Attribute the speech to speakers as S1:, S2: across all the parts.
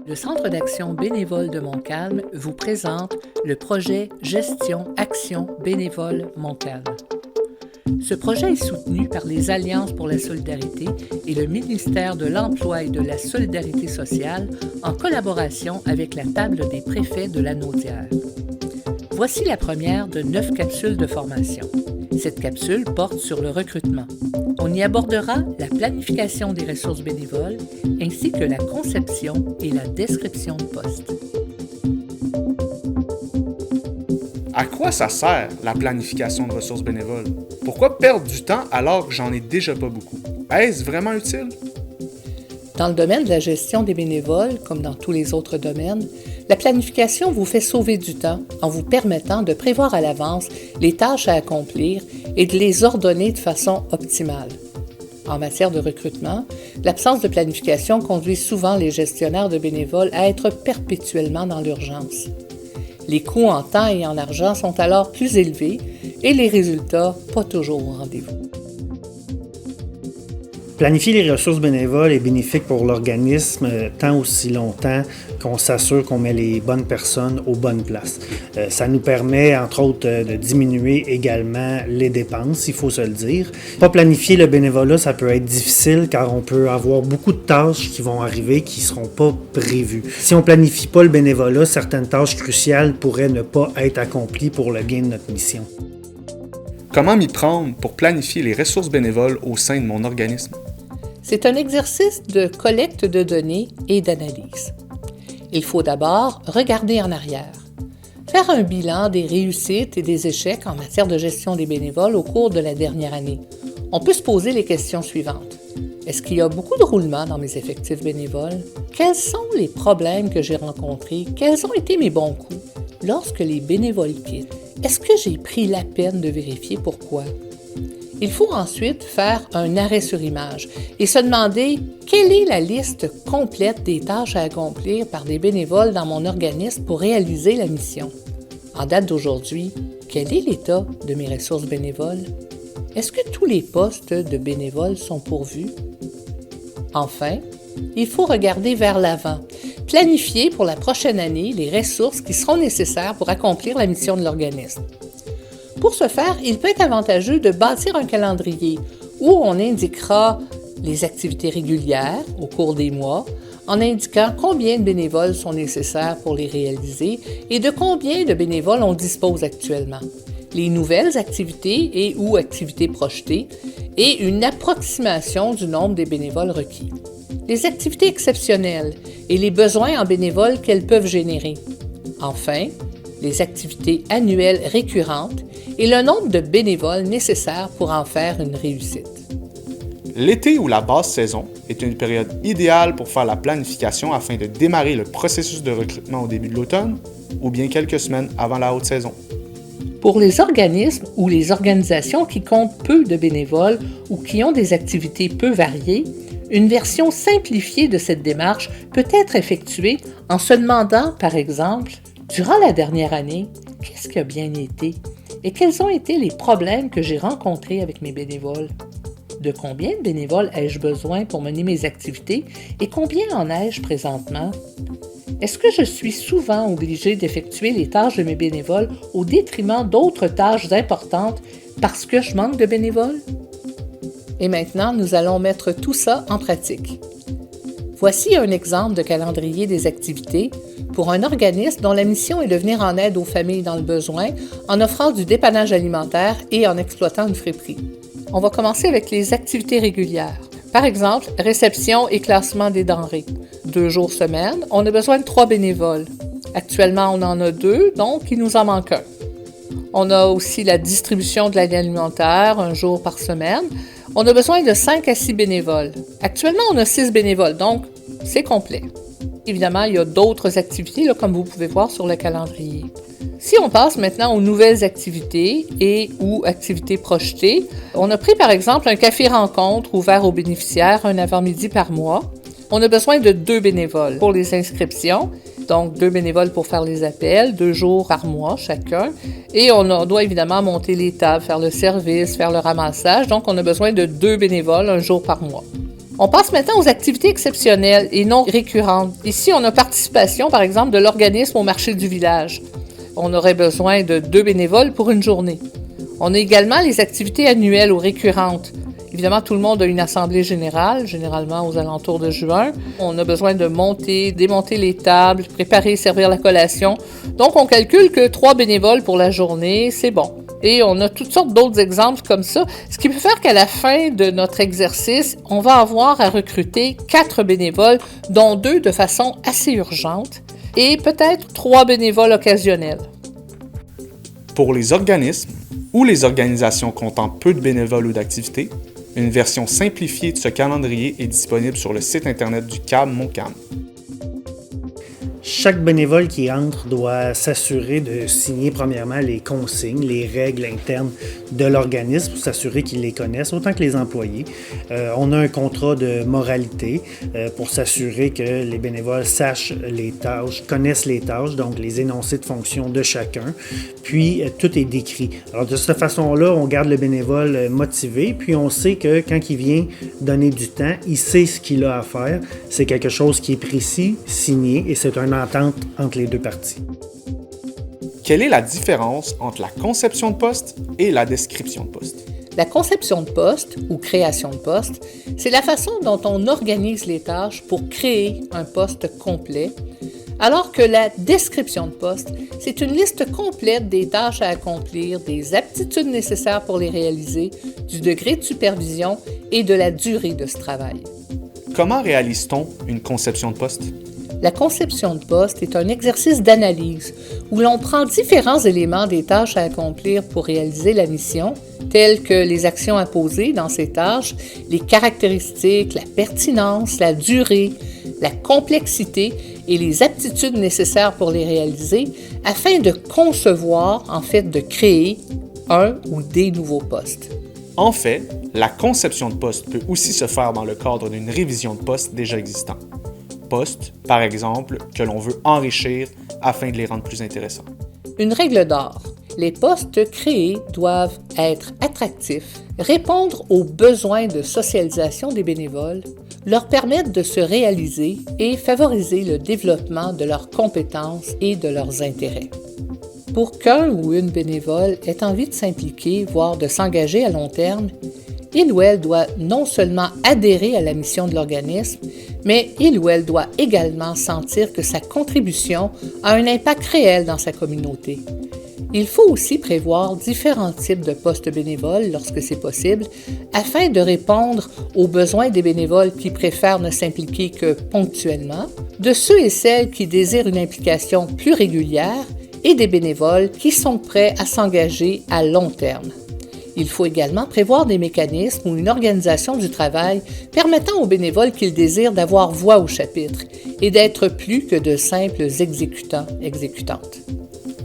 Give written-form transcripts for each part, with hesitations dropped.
S1: Le Centre d'action bénévole de Montcalm vous présente le projet Gestion Action bénévole Montcalm. Ce projet est soutenu par les Alliances pour la solidarité et le ministère de l'Emploi et de la Solidarité sociale en collaboration avec la table des préfets de la Naudière. Voici la première de 9 capsules de formation. Cette capsule porte sur le recrutement. On y abordera la planification des ressources bénévoles ainsi que la conception et la description de poste.
S2: À quoi ça sert, la planification de ressources bénévoles? Pourquoi perdre du temps alors que j'en ai déjà pas beaucoup? Est-ce vraiment utile?
S1: Dans le domaine de la gestion des bénévoles, comme dans tous les autres domaines, la planification vous fait sauver du temps en vous permettant de prévoir à l'avance les tâches à accomplir et de les ordonner de façon optimale. En matière de recrutement, l'absence de planification conduit souvent les gestionnaires de bénévoles à être perpétuellement dans l'urgence. Les coûts en temps et en argent sont alors plus élevés et les résultats pas toujours au rendez-vous.
S3: Planifier les ressources bénévoles est bénéfique pour l'organisme tant aussi longtemps qu'on s'assure qu'on met les bonnes personnes aux bonnes places. Ça nous permet, entre autres, de diminuer également les dépenses, il faut se le dire. Pas planifier le bénévolat, ça peut être difficile car on peut avoir beaucoup de tâches qui vont arriver qui ne seront pas prévues. Si on ne planifie pas le bénévolat, certaines tâches cruciales pourraient ne pas être accomplies pour le gain de notre mission.
S2: Comment m'y prendre pour planifier les ressources bénévoles au sein de mon organisme?
S1: C'est un exercice de collecte de données et d'analyse. Il faut d'abord regarder en arrière, faire un bilan des réussites et des échecs en matière de gestion des bénévoles au cours de la dernière année. On peut se poser les questions suivantes. Est-ce qu'il y a beaucoup de roulement dans mes effectifs bénévoles? Quels sont les problèmes que j'ai rencontrés? Quels ont été mes bons coups? Lorsque les bénévoles quittent, est-ce que j'ai pris la peine de vérifier pourquoi? Il faut ensuite faire un arrêt sur image et se demander quelle est la liste complète des tâches à accomplir par des bénévoles dans mon organisme pour réaliser la mission. En date d'aujourd'hui, quel est l'état de mes ressources bénévoles? Est-ce que tous les postes de bénévoles sont pourvus? Enfin, il faut regarder vers l'avant, planifier pour la prochaine année les ressources qui seront nécessaires pour accomplir la mission de l'organisme. Pour ce faire, il peut être avantageux de bâtir un calendrier où on indiquera les activités régulières au cours des mois, en indiquant combien de bénévoles sont nécessaires pour les réaliser et de combien de bénévoles on dispose actuellement, les nouvelles activités et ou activités projetées et une approximation du nombre des bénévoles requis, les activités exceptionnelles et les besoins en bénévoles qu'elles peuvent générer. Enfin, les activités annuelles récurrentes et le nombre de bénévoles nécessaires pour en faire une réussite.
S2: L'été ou la basse saison est une période idéale pour faire la planification afin de démarrer le processus de recrutement au début de l'automne ou bien quelques semaines avant la haute saison.
S1: Pour les organismes ou les organisations qui comptent peu de bénévoles ou qui ont des activités peu variées, une version simplifiée de cette démarche peut être effectuée en se demandant, par exemple, durant la dernière année, qu'est-ce qui a bien été et quels ont été les problèmes que j'ai rencontrés avec mes bénévoles? De combien de bénévoles ai-je besoin pour mener mes activités et combien en ai-je présentement? Est-ce que je suis souvent obligée d'effectuer les tâches de mes bénévoles au détriment d'autres tâches importantes parce que je manque de bénévoles? Et maintenant, nous allons mettre tout ça en pratique. Voici un exemple de calendrier des activités pour un organisme dont la mission est de venir en aide aux familles dans le besoin en offrant du dépannage alimentaire et en exploitant une friperie. On va commencer avec les activités régulières. Par exemple, réception et classement des denrées. 2 jours semaine, on a besoin de 3 bénévoles. Actuellement, on en a 2, donc il nous en manque un. On a aussi la distribution de l'aide alimentaire, 1 jour par semaine. On a besoin de 5 à 6 bénévoles. Actuellement, on a 6 bénévoles, donc c'est complet. Évidemment, il y a d'autres activités, là, comme vous pouvez voir sur le calendrier. Si on passe maintenant aux nouvelles activités et ou activités projetées, on a pris par exemple un café-rencontre ouvert aux bénéficiaires un avant-midi par mois. On a besoin de 2 bénévoles pour les inscriptions, donc 2 bénévoles pour faire les appels, 2 jours par mois chacun. Et on doit évidemment monter les tables, faire le service, faire le ramassage, donc on a besoin de 2 bénévoles 1 jour par mois. On passe maintenant aux activités exceptionnelles et non récurrentes. Ici, on a participation, par exemple, de l'organisme au marché du village. On aurait besoin de 2 bénévoles pour une journée. On a également les activités annuelles ou récurrentes. Évidemment, tout le monde a une assemblée générale, généralement aux alentours de juin. On a besoin de monter, démonter les tables, préparer et servir la collation. Donc, on calcule que 3 bénévoles pour la journée, c'est bon. Et on a toutes sortes d'autres exemples comme ça, ce qui peut faire qu'à la fin de notre exercice, on va avoir à recruter 4 bénévoles, dont 2 de façon assez urgente, et peut-être 3 bénévoles occasionnels.
S2: Pour les organismes ou les organisations comptant peu de bénévoles ou d'activités, une version simplifiée de ce calendrier est disponible sur le site internet du CAB Montcalm.
S3: Chaque bénévole qui entre doit s'assurer de signer premièrement les consignes, les règles internes de l'organisme pour s'assurer qu'ils les connaissent, autant que les employés. On a un contrat de moralité pour s'assurer que les bénévoles sachent les tâches, connaissent les tâches, donc les énoncés de fonction de chacun. Puis, tout est décrit. Alors, de cette façon-là, on garde le bénévole motivé, puis on sait que quand il vient donner du temps, il sait ce qu'il a à faire. C'est quelque chose qui est précis, signé, et c'est une entente entre les deux parties.
S2: Quelle est la différence entre la conception de poste et la description de poste?
S1: La conception de poste ou création de poste, c'est la façon dont on organise les tâches pour créer un poste complet, alors que la description de poste, c'est une liste complète des tâches à accomplir, des aptitudes nécessaires pour les réaliser, du degré de supervision et de la durée de ce travail.
S2: Comment réalise-t-on une conception de poste?
S1: La conception de poste est un exercice d'analyse où l'on prend différents éléments des tâches à accomplir pour réaliser la mission, tels que les actions à poser dans ces tâches, les caractéristiques, la pertinence, la durée, la complexité et les aptitudes nécessaires pour les réaliser, afin de concevoir, en fait de créer, un ou des nouveaux postes.
S2: En fait, la conception de poste peut aussi se faire dans le cadre d'une révision de poste déjà existant. Postes, par exemple, que l'on veut enrichir afin de les rendre plus intéressants.
S1: Une règle d'or. Les postes créés doivent être attractifs, répondre aux besoins de socialisation des bénévoles, leur permettre de se réaliser et favoriser le développement de leurs compétences et de leurs intérêts. Pour qu'un ou une bénévole ait envie de s'impliquer, voire de s'engager à long terme, il ou elle doit non seulement adhérer à la mission de l'organisme, mais il ou elle doit également sentir que sa contribution a un impact réel dans sa communauté. Il faut aussi prévoir différents types de postes bénévoles lorsque c'est possible, afin de répondre aux besoins des bénévoles qui préfèrent ne s'impliquer que ponctuellement, de ceux et celles qui désirent une implication plus régulière et des bénévoles qui sont prêts à s'engager à long terme. Il faut également prévoir des mécanismes ou une organisation du travail permettant aux bénévoles qu'ils désirent d'avoir voix au chapitre et d'être plus que de simples exécutants/exécutantes.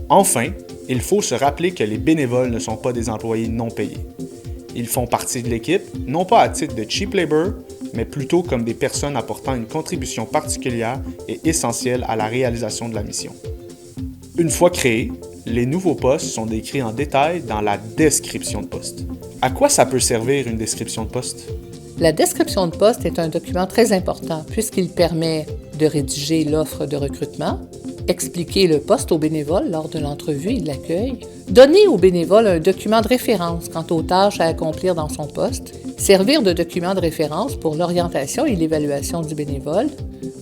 S2: Enfin, il faut se rappeler que les bénévoles ne sont pas des employés non payés. Ils font partie de l'équipe, non pas à titre de cheap labor, mais plutôt comme des personnes apportant une contribution particulière et essentielle à la réalisation de la mission. Une fois créés, les nouveaux postes sont décrits en détail dans la description de poste. À quoi ça peut servir une description de poste?
S1: La description de poste est un document très important puisqu'il permet de rédiger l'offre de recrutement, expliquer le poste aux bénévoles lors de l'entrevue et de l'accueil, donner aux bénévoles un document de référence quant aux tâches à accomplir dans son poste, servir de document de référence pour l'orientation et l'évaluation du bénévole,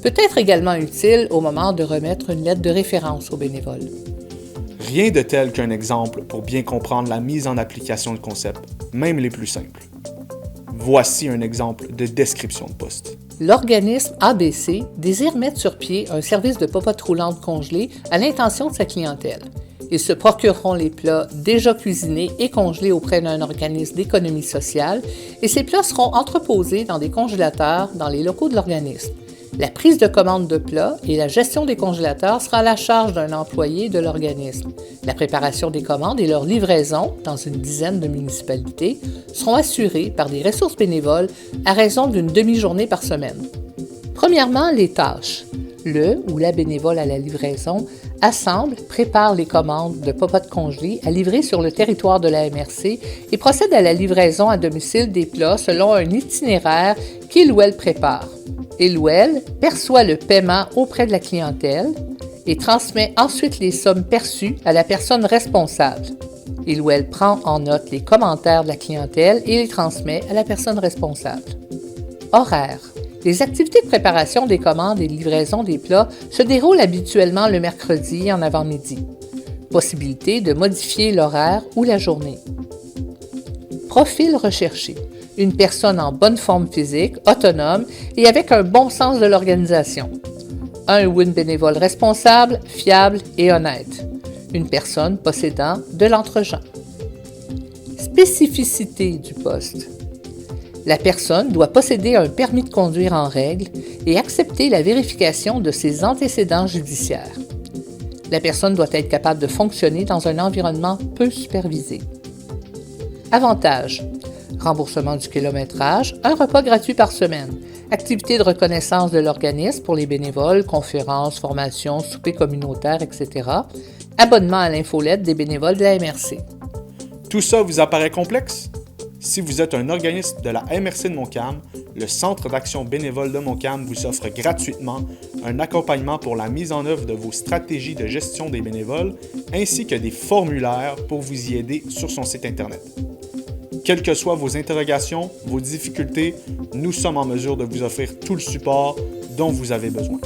S1: peut être également utile au moment de remettre une lettre de référence aux bénévoles.
S2: Rien de tel qu'un exemple pour bien comprendre la mise en application de concepts, même les plus simples. Voici un exemple de description de poste.
S1: L'organisme ABC désire mettre sur pied un service de popote roulante congelée à l'intention de sa clientèle. Ils se procureront les plats déjà cuisinés et congelés auprès d'un organisme d'économie sociale et ces plats seront entreposés dans des congélateurs dans les locaux de l'organisme. La prise de commande de plats et la gestion des congélateurs sera à la charge d'un employé de l'organisme. La préparation des commandes et leur livraison, dans une dizaine de municipalités, seront assurées par des ressources bénévoles à raison d'une demi-journée par semaine. Premièrement, les tâches. Le ou la bénévole à la livraison assemble, prépare les commandes de popotes congelées à livrer sur le territoire de la MRC et procède à la livraison à domicile des plats selon un itinéraire qu'il ou elle prépare. Il ou elle perçoit le paiement auprès de la clientèle et transmet ensuite les sommes perçues à la personne responsable. Il ou elle prend en note les commentaires de la clientèle et les transmet à la personne responsable. Horaire. Les activités de préparation des commandes et de livraison des plats se déroulent habituellement le mercredi en avant-midi. Possibilité de modifier l'horaire ou la journée. Profil recherché. Une personne en bonne forme physique, autonome et avec un bon sens de l'organisation. Un ou une bénévole responsable, fiable et honnête. Une personne possédant de l'entre-gens. Spécificité du poste. La personne doit posséder un permis de conduire en règle et accepter la vérification de ses antécédents judiciaires. La personne doit être capable de fonctionner dans un environnement peu supervisé. Avantages. Remboursement du kilométrage, un repas gratuit par semaine, activités de reconnaissance de l'organisme pour les bénévoles, conférences, formations, soupers communautaires, etc. Abonnement à l'infolette des bénévoles de la MRC.
S2: Tout ça vous apparaît complexe? Si vous êtes un organisme de la MRC de Montcalm, le Centre d'action bénévole de Montcalm vous offre gratuitement un accompagnement pour la mise en œuvre de vos stratégies de gestion des bénévoles ainsi que des formulaires pour vous y aider sur son site Internet. Quelles que soient vos interrogations, vos difficultés, nous sommes en mesure de vous offrir tout le support dont vous avez besoin.